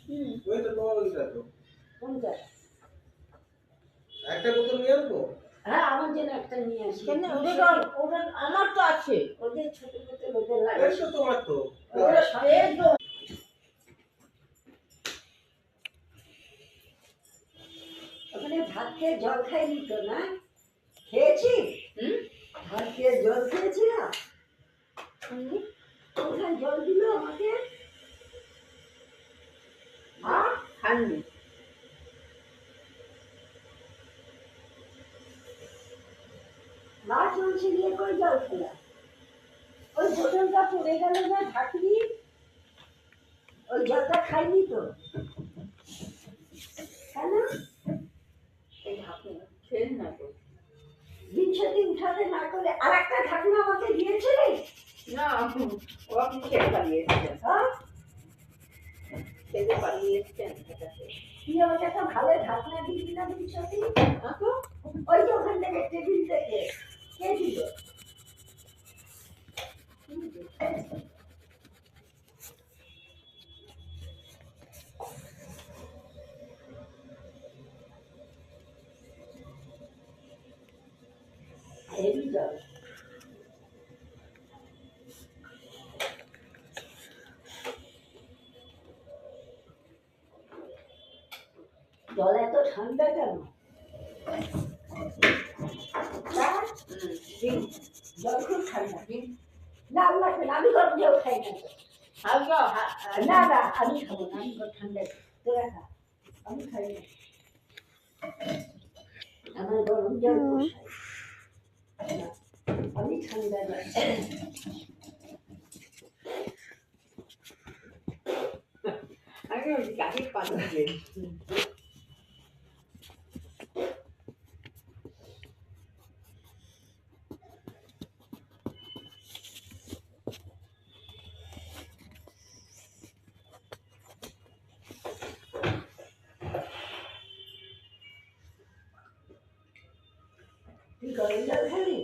ওই তো তোমার ওইটা তো কোনটা? একটা বোতল নিয়ে আসবো। হ্যাঁ, আমার জন্য একটা নিয়ে আসি। কেন ওটা আমার তো আছে। ওদের ছোট বোতল ওদের লাগে। এই তো তোমার তো ওরা একদম ওখানে ভাত খেয়ে জল খাইনি তো না? খেয়েছি। ভাত খেয়ে জল খেয়েছি না? ওখানে জল দিল আমাকে। খাননি। মাছ মাংস নিয়ে করে জল খেলা। ওই বোতলটা পড়ে গেল না ঢাকনি, ওই জলটা খাইনি তো। কেন? এই ঢাকনা খেয়ে না তো। জিনিসটি উঠাতে না করে আর একটা ঢাকনা আমাকে দিয়েছিলে। না, ও আপনি খেয়ে পালিয়ে এসছেন। হ্যাঁ, খেতে পালিয়ে এসছেন এটাতে। তুই আমাকে একটা ভালো ঢাকনা দিবি না জিনিসটি? তো ওই যে ওখান থেকে টেবিল থেকে কে দিল? হেভি জল। জল এত ঠান্ডা কেন? জল খুব ঠান্ডা। না লাগবে না, আমি গরম জল খাই না। না না, আমি খাবো না, আমি ঠান্ডা তোরা খা, আমি খাই না। আমার গরম জল পোষায় না, আমি ঠান্ডা জল। আমি ওই গাড়ি পালিয়ে তুই গরম জল খাবি?